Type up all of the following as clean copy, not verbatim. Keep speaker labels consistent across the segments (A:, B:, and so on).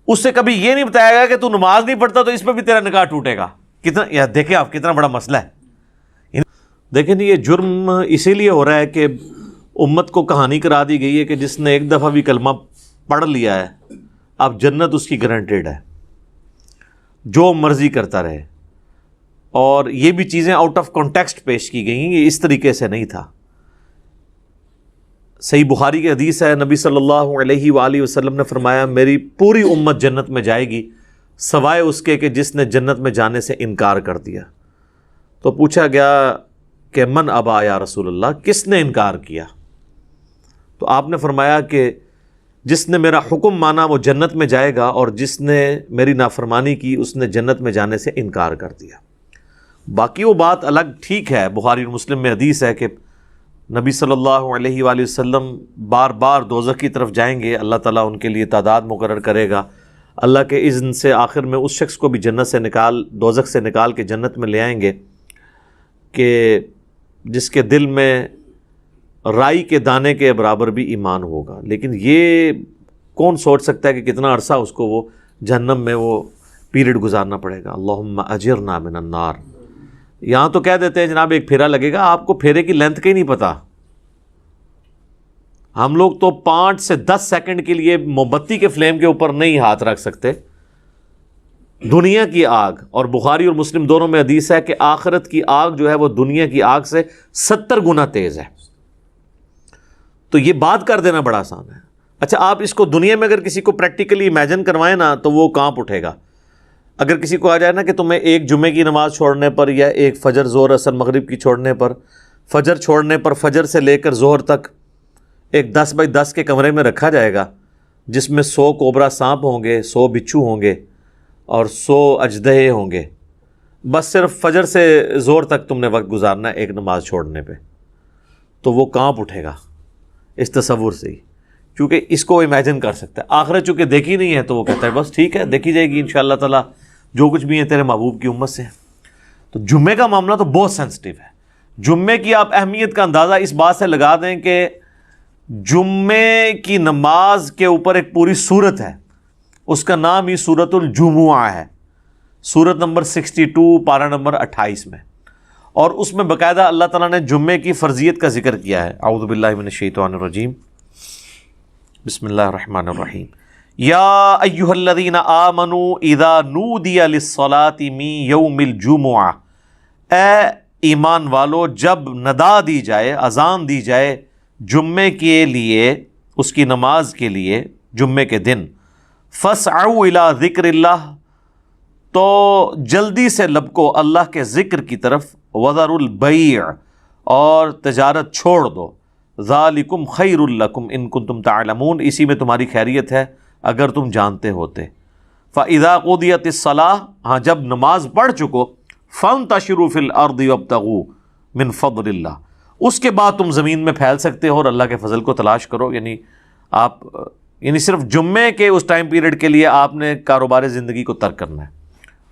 A: اس سے کبھی یہ نہیں بتایا گیا کہ تو نماز نہیں پڑھتا تو اس پہ بھی تیرا نکاح ٹوٹے گا. کتنا دیکھیں آپ کتنا بڑا مسئلہ ہے. دیکھیں یہ جرم اسی لیے ہو رہا ہے کہ امت کو کہانی کرا دی گئی ہے کہ جس نے ایک دفعہ بھی کلمہ پڑھ لیا ہے اب جنت اس کی گارنٹیڈ ہے، جو مرضی کرتا رہے. اور یہ بھی چیزیں آؤٹ آف کانٹیکسٹ پیش کی گئیں، یہ اس طریقے سے نہیں تھا. صحیح بخاری کی حدیث ہے، نبی صلی اللہ علیہ وآلہ وسلم نے فرمایا میری پوری امت جنت میں جائے گی سوائے اس کے کہ جس نے جنت میں جانے سے انکار کر دیا. تو پوچھا گیا کہ من ابا یا رسول اللہ، کس نے انکار کیا؟ تو آپ نے فرمایا کہ جس نے میرا حکم مانا وہ جنت میں جائے گا، اور جس نے میری نافرمانی کی اس نے جنت میں جانے سے انکار کر دیا. باقی وہ بات الگ ٹھیک ہے، بخاری اور مسلم میں حدیث ہے کہ نبی صلی اللہ علیہ وآلہ وسلم بار بار دوزخ کی طرف جائیں گے، اللہ تعالیٰ ان کے لیے تعداد مقرر کرے گا، اللہ کے اذن سے آخر میں اس شخص کو بھی جنت سے دوزخ سے نکال کے جنت میں لے آئیں گے کہ جس کے دل میں رائی کے دانے کے برابر بھی ایمان ہوگا. لیکن یہ کون سوچ سکتا ہے کہ کتنا عرصہ اس کو وہ جہنم میں وہ پیریڈ گزارنا پڑے گا. اللہم اجرنا من النار. یہاں تو کہہ دیتے ہیں جناب ایک پھیرا لگے گا، آپ کو پھیرے کی لینتھ کا ہی نہیں پتا. ہم لوگ تو 5 سے 10 سیکنڈ کے لیے موم بتی کے فلیم کے اوپر نہیں ہاتھ رکھ سکتے. دنیا کی آگ، اور بخاری اور مسلم دونوں میں حدیث ہے کہ آخرت کی آگ جو ہے وہ دنیا کی آگ سے 70 گنا تیز ہے. تو یہ بات کر دینا بڑا آسان ہے. اچھا آپ اس کو دنیا میں اگر کسی کو پریکٹیکلی امیجن کروائیں نا تو وہ کانپ اٹھے گا. اگر کسی کو آ جائے نا کہ تمہیں ایک جمعے کی نماز چھوڑنے پر یا ایک فجر ظہر عصر مغرب کی چھوڑنے پر، فجر چھوڑنے پر فجر سے لے کر ظہر تک ایک 10 بائی 10 کے کمرے میں رکھا جائے گا جس میں 100 کوبرا سانپ ہوں گے، 100 بچھو ہوں گے اور 100 اژدہے ہوں گے، بس صرف فجر سے ظہر تک تم نے وقت گزارنا ہے ایک نماز چھوڑنے پہ، تو وہ کانپ اٹھے گا اس تصور سے ہی، کیونکہ اس کو امیجن کر سکتا ہے. آخرت چونکہ دیکھی نہیں ہے تو وہ کہتا ہے بس ٹھیک ہے دیکھی جائے گی انشاءاللہ تعالیٰ، جو کچھ بھی ہے تیرے محبوب کی امت سے. تو جمعے کا معاملہ تو بہت سینسٹیو ہے. جمعے کی آپ اہمیت کا اندازہ اس بات سے لگا دیں کہ جمعے کی نماز کے اوپر ایک پوری سورت ہے، اس کا نام ہی سورۃ الجمعہ ہے، سورت نمبر 62 پارہ نمبر 28 میں. اور اس میں باقاعدہ اللہ تعالیٰ نے جمعے کی فرضیت کا ذکر کیا ہے. اعوذ باللہ من الشیطان الرجیم، بسم اللہ الرحمن الرحیم. یا ایہا الذین آمنوا اذا نودی للصلاۃ من یوم الجمعہ، اے ایمان والو جب ندا دی جائے، اذان دی جائے جمعے کے لیے، اس کی نماز کے لیے جمعے کے دن، فاسعوا الی ذکر اللہ، تو جلدی سے لبکو اللہ کے ذکر کی طرف، وذروا البیع، اور تجارت چھوڑ دو، ذالکم خیر لکم ان کنتم تعلمون، اسی میں تمہاری خیریت ہے اگر تم جانتے ہوتے. فاذا قضیت الصلاۃ، ہاں جب نماز پڑھ چکو، فانتشروا فی الارض وابتغوا من فضل اللہ، اس کے بعد تم زمین میں پھیل سکتے ہو اور اللہ کے فضل کو تلاش کرو. یعنی صرف جمعے کے اس ٹائم پیریڈ کے لیے آپ نے کاروبار زندگی کو ترک کرنا ہے.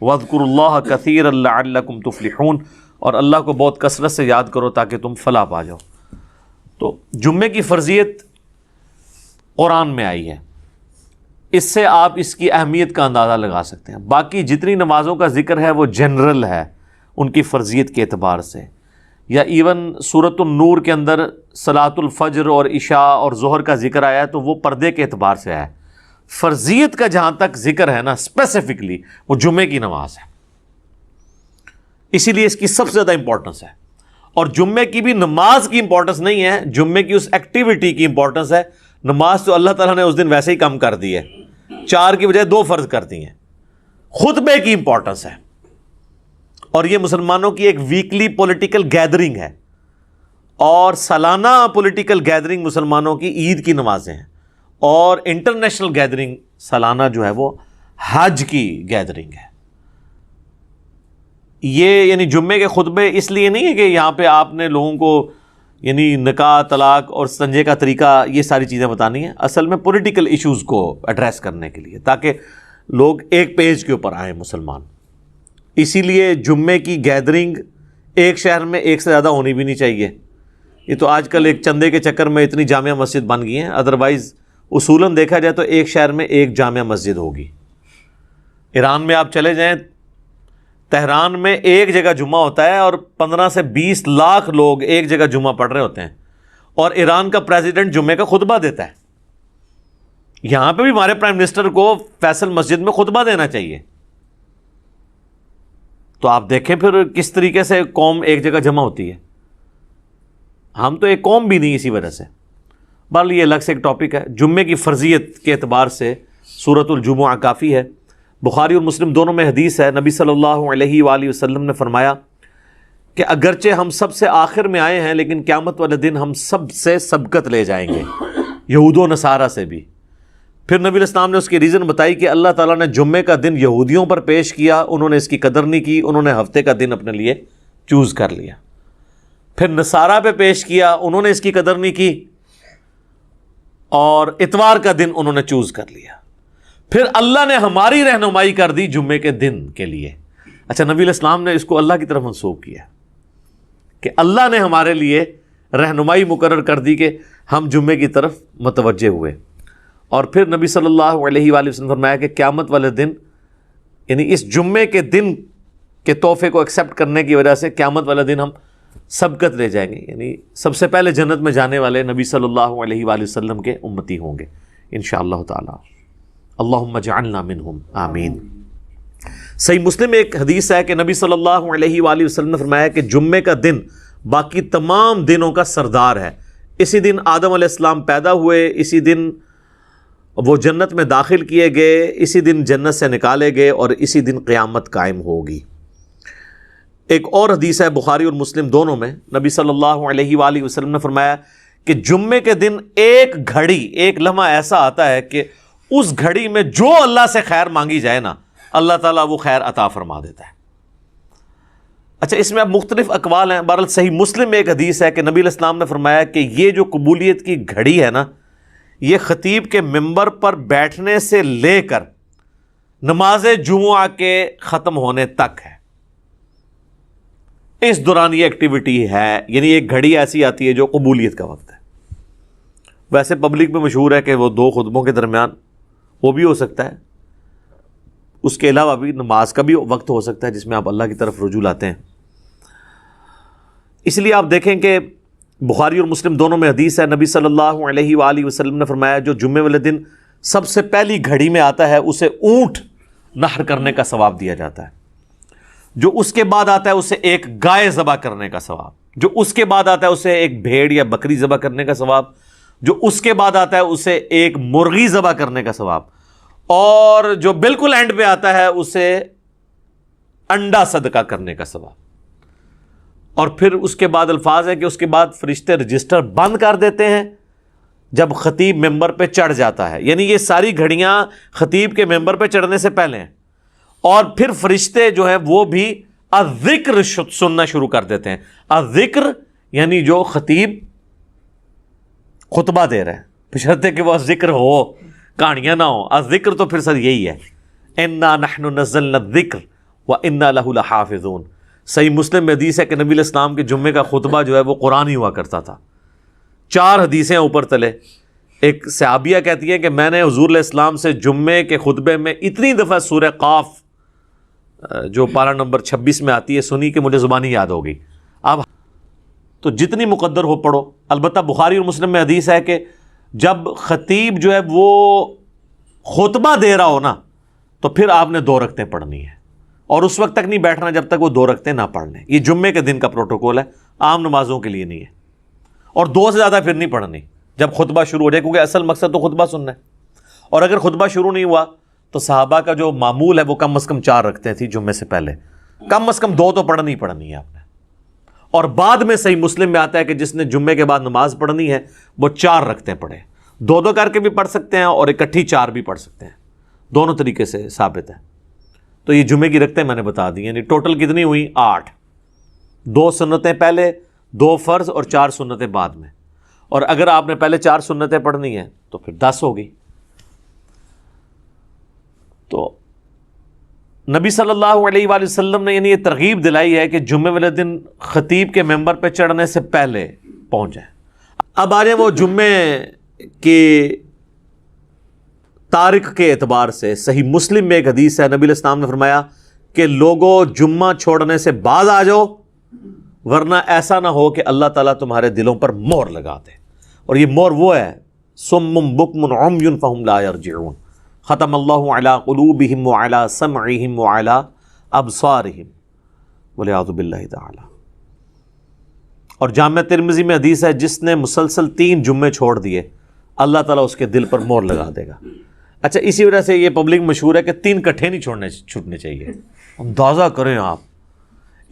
A: وَاذْكُرُوا اللَّهَ كَثِيرًا لَعَلَّكُمْ تُفْلِحُونَ، اور اللہ کو بہت کثرت سے یاد کرو تاکہ تم فلاح پا جاؤ. تو جمعے کی فرضیت قرآن میں آئی ہے، اس سے آپ اس کی اہمیت کا اندازہ لگا سکتے ہیں. باقی جتنی نمازوں کا ذکر ہے وہ جنرل ہے ان کی فرضیت کے اعتبار سے، یا ایون سورۃ النور کے اندر صلاۃ الفجر اور عشاء اور ظہر کا ذکر آیا ہے تو وہ پردے کے اعتبار سے ہے. فرضیت کا جہاں تک ذکر ہے نا اسپیسیفکلی وہ جمعے کی نماز ہے، اسی لیے اس کی سب سے زیادہ امپورٹنس ہے. اور جمعے کی بھی نماز کی امپورٹنس نہیں ہے، جمعے کی اس ایکٹیویٹی کی امپورٹنس ہے. نماز تو اللہ تعالیٰ نے اس دن ویسے ہی کم کر دی ہے، 4 کی بجائے 2 فرض کر دی ہیں. خطبے کی امپورٹنس ہے، اور یہ مسلمانوں کی ایک ویکلی پولیٹیکل گیدرنگ ہے، اور سالانہ پولیٹیکل گیدرنگ مسلمانوں کی عید کی نمازیں ہیں، اور انٹرنیشنل گیدرنگ سالانہ جو ہے وہ حج کی گیدرنگ ہے. یہ یعنی جمعے کے خطبے اس لیے نہیں ہے کہ یہاں پہ آپ نے لوگوں کو یعنی نکاح، طلاق اور استنجے کا طریقہ یہ ساری چیزیں بتانی ہیں، اصل میں پولیٹیکل ایشوز کو ایڈریس کرنے کے لیے تاکہ لوگ ایک پیج کے اوپر آئیں مسلمان. اسی لیے جمعے کی گیدرنگ ایک شہر میں ایک سے زیادہ ہونی بھی نہیں چاہیے. یہ تو آج کل ایک چندے کے چکر میں اتنی جامع مسجد بن گئی ہیں، ادروائز اصولاً دیکھا جائے تو ایک شہر میں ایک جامع مسجد ہوگی. ایران میں آپ چلے جائیں، تہران میں ایک جگہ جمعہ ہوتا ہے اور 15 سے 20 لاکھ لوگ ایک جگہ جمعہ پڑھ رہے ہوتے ہیں، اور ایران کا پریزیڈنٹ جمعے کا خطبہ دیتا ہے۔ یہاں پہ بھی ہمارے پرائم منسٹر کو فیصل مسجد میں خطبہ دینا چاہیے۔ تو آپ دیکھیں پھر کس طریقے سے قوم ایک جگہ جمع ہوتی ہے۔ ہم تو ایک قوم بھی نہیں اسی وجہ سے۔ بہرحال یہ الگ سے ایک ٹاپک ہے۔ جمعے کی فرضیت کے اعتبار سے سورۃ الجمعہ کافی ہے۔ بخاری اور مسلم دونوں میں حدیث ہے، نبی صلی اللہ علیہ وآلہ وسلم نے فرمایا کہ اگرچہ ہم سب سے آخر میں آئے ہیں لیکن قیامت والے دن ہم سب سے سبقت لے جائیں گے، یہود و نصارہ سے بھی۔ پھر نبی علیہ السلام نے اس کی ریزن بتائی کہ اللہ تعالیٰ نے جمعے کا دن یہودیوں پر پیش کیا، انہوں نے اس کی قدر نہیں کی، انہوں نے ہفتے کا دن اپنے لیے چوز کر لیا۔ پھر نصارہ پہ پیش کیا، انہوں نے اس کی قدر نہیں کی اور اتوار کا دن انہوں نے چوز کر لیا۔ پھر اللہ نے ہماری رہنمائی کر دی جمعے کے دن کے لیے۔ اچھا، نبی علیہ السلام نے اس کو اللہ کی طرف منسوب کیا کہ اللہ نے ہمارے لیے رہنمائی مقرر کر دی کہ ہم جمعے کی طرف متوجہ ہوئے۔ اور پھر نبی صلی اللہ علیہ وآلہ وسلم نے فرمایا کہ قیامت والے دن، یعنی اس جمعے کے دن کے تحفے کو ایکسیپٹ کرنے کی وجہ سے قیامت والے دن ہم سبقت لے جائیں گے، یعنی سب سے پہلے جنت میں جانے والے نبی صلی اللہ علیہ وآلہ وسلم کے امتی ہوں گے انشاءاللہ تعالی۔ اللہم اجعلنا منہم، آمین۔ صحیح مسلم میں ایک حدیث ہے کہ نبی صلی اللہ علیہ وآلہ وسلم نے فرمایا کہ جمعے کا دن باقی تمام دنوں کا سردار ہے۔ اسی دن آدم علیہ السلام پیدا ہوئے، اسی دن وہ جنت میں داخل کیے گئے، اسی دن جنت سے نکالے گئے، اور اسی دن قیامت قائم ہوگی۔ ایک اور حدیث ہے بخاری اور مسلم دونوں میں، نبی صلی اللہ علیہ وآلہ وسلم نے فرمایا کہ جمعے کے دن ایک گھڑی، ایک لمحہ ایسا آتا ہے کہ اس گھڑی میں جو اللہ سے خیر مانگی جائے نا، اللہ تعالیٰ وہ خیر عطا فرما دیتا ہے۔ اچھا، اس میں اب مختلف اقوال ہیں۔ بہرحال صحیح مسلم میں ایک حدیث ہے کہ نبی علیہ السلام نے فرمایا کہ یہ جو قبولیت کی گھڑی ہے نا، یہ خطیب کے ممبر پر بیٹھنے سے لے کر نماز جمعہ کے ختم ہونے تک ہے۔ اس دوران یہ ایکٹیویٹی ہے، یعنی ایک گھڑی ایسی آتی ہے جو قبولیت کا وقت ہے۔ ویسے پبلک میں مشہور ہے کہ وہ 2 خطبوں کے درمیان وہ بھی ہو سکتا ہے، اس کے علاوہ بھی نماز کا بھی وقت ہو سکتا ہے جس میں آپ اللہ کی طرف رجوع لاتے ہیں۔ اس لیے آپ دیکھیں کہ بخاری اور مسلم دونوں میں حدیث ہے، نبی صلی اللہ علیہ وآلہ وسلم نے فرمایا جو جمعے والے دن سب سے پہلی گھڑی میں آتا ہے اسے اونٹ نحر کرنے کا ثواب دیا جاتا ہے، جو اس کے بعد آتا ہے اسے ایک گائے ذبح کرنے کا ثواب، جو اس کے بعد آتا ہے اسے ایک بھیڑ یا بکری ذبح کرنے کا ثواب، جو اس کے بعد آتا ہے اسے ایک مرغی ذبح کرنے کا ثواب، اور جو بالکل اینڈ پہ آتا ہے اسے انڈا صدقہ کرنے کا ثواب۔ اور پھر اس کے بعد الفاظ ہے کہ اس کے بعد فرشتے رجسٹر بند کر دیتے ہیں جب خطیب ممبر پہ چڑھ جاتا ہے، یعنی یہ ساری گھڑیاں خطیب کے ممبر پہ چڑھنے سے پہلے ہیں۔ اور پھر فرشتے جو ہیں وہ بھی الذکر سننا شروع کر دیتے ہیں۔ الذکر یعنی جو خطیب خطبہ دے رہے ہیں، بشرطے کہ وہ ذکر ہو، کہانیاں نہ ہو۔ الذکر تو پھر سر یہی ہے، انا نحن نزلنا الذکر وانا لہ لحافظون۔ صحیح مسلم میں حدیث ہے کہ نبی علیہ السلام کے جمعے کا خطبہ جو ہے وہ قرآن ہی ہوا کرتا تھا۔ 4 حدیثیں اوپر تلے۔ ایک صحابیہ کہتی ہے کہ میں نے حضور علیہ السلام سے جمعے کے خطبے میں اتنی دفعہ سورہ قاف جو پارہ نمبر 26 میں آتی ہے سنی کہ مجھے زبانی یاد ہو گئی۔ اب تو جتنی مقدر ہو پڑھو۔ البتہ بخاری اور مسلم میں حدیث ہے کہ جب خطیب جو ہے وہ خطبہ دے رہا ہو نا تو پھر آپ نے 2 رکعتیں پڑھنی ہے، اور اس وقت تک نہیں بیٹھنا جب تک وہ 2 رکعتیں نہ پڑھ لیں۔ یہ جمعے کے دن کا پروٹوکول ہے، عام نمازوں کے لیے نہیں ہے۔ اور 2 سے زیادہ پھر نہیں پڑھنی جب خطبہ شروع ہو جائے، کیونکہ اصل مقصد تو خطبہ سننا ہے۔ اور اگر خطبہ شروع نہیں ہوا تو صحابہ کا جو معمول ہے وہ کم از کم 4 رکعتیں تھی جمعے سے پہلے، کم از کم 2 تو پڑھنی ہے آپ نے۔ اور بعد میں صحیح مسلم میں آتا ہے کہ جس نے جمعے کے بعد نماز پڑھنی ہے وہ 4 رکعتیں پڑھے، 2 کر کے بھی پڑھ سکتے ہیں اور اکٹھی 4 بھی پڑھ سکتے ہیں، دونوں طریقے سے ثابت ہے۔ تو یہ جمعے کی رکعتیں میں نے بتا دی، یعنی ٹوٹل کتنی ہوئی؟ 8، 2 سنتیں پہلے، 2 فرض اور 4 سنتیں بعد میں۔ اور اگر آپ نے پہلے 4 سنتیں پڑھنی ہیں تو پھر 10 ہوگی۔ تو نبی صلی اللہ علیہ وآلہ وسلم نے یعنی یہ ترغیب دلائی ہے کہ جمعے والے دن خطیب کے ممبر پہ چڑھنے سے پہلے پہنچ جائیں۔ اب آ جائیں وہ جمعے کی تارک کے اعتبار سے صحیح مسلم میں ایک حدیث ہے، نبی علیہ السلام نے فرمایا کہ لوگوں جمعہ چھوڑنے سے باز آ جاؤ، ورنہ ایسا نہ ہو کہ اللہ تعالیٰ تمہارے دلوں پر مہر لگا دے. اور یہ مہر وہ ہے صم بکم عمی فہم لا یرجعون، ختم اللہ علی قلوبہم وعلی سمعہم وعلی ابصارہم والعیاذ باللہ تعالی. اور جامع ترمذی میں حدیث ہے جس نے مسلسل 3 جمعے چھوڑ دیے اللہ تعالیٰ اس کے دل پر مہر لگا دے گا. اچھا اسی وجہ سے یہ پبلک مشہور ہے کہ 3 کٹھے نہیں چھوٹنے چاہیے. اندازہ کریں آپ،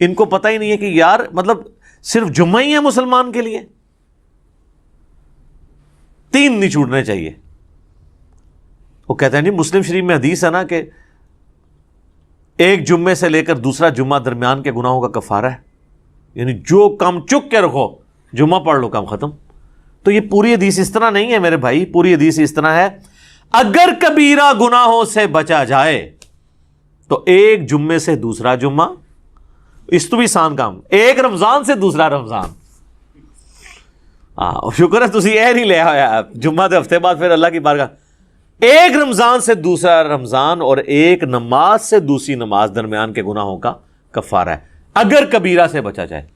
A: ان کو پتہ ہی نہیں ہے کہ یار مطلب صرف جمعہ ہی ہے مسلمان کے لیے، 3 نہیں چھوٹنے چاہیے. وہ کہتے ہیں نہیں مسلم شریف میں حدیث ہے نا کہ ایک جمعے سے لے کر دوسرا جمعہ درمیان کے گناہوں کا کفارہ ہے، یعنی جو کام چک کے رکھو جمعہ پڑھ لو کام ختم. تو یہ پوری حدیث اس طرح نہیں ہے میرے بھائی، پوری حدیث اس طرح ہے اگر کبیرہ گناہوں سے بچا جائے تو ایک جمعے سے دوسرا جمعہ، اس تو بھی آسان کام، ایک رمضان سے دوسرا رمضان. شکر ہے تسی یہ نہیں لے آیا جمعہ دے ہفتے بعد پھر اللہ کی بارگاہ. ایک رمضان سے دوسرا رمضان اور ایک نماز سے دوسری نماز درمیان کے گناہوں کا کفارہ ہے اگر کبیرہ سے بچا جائے.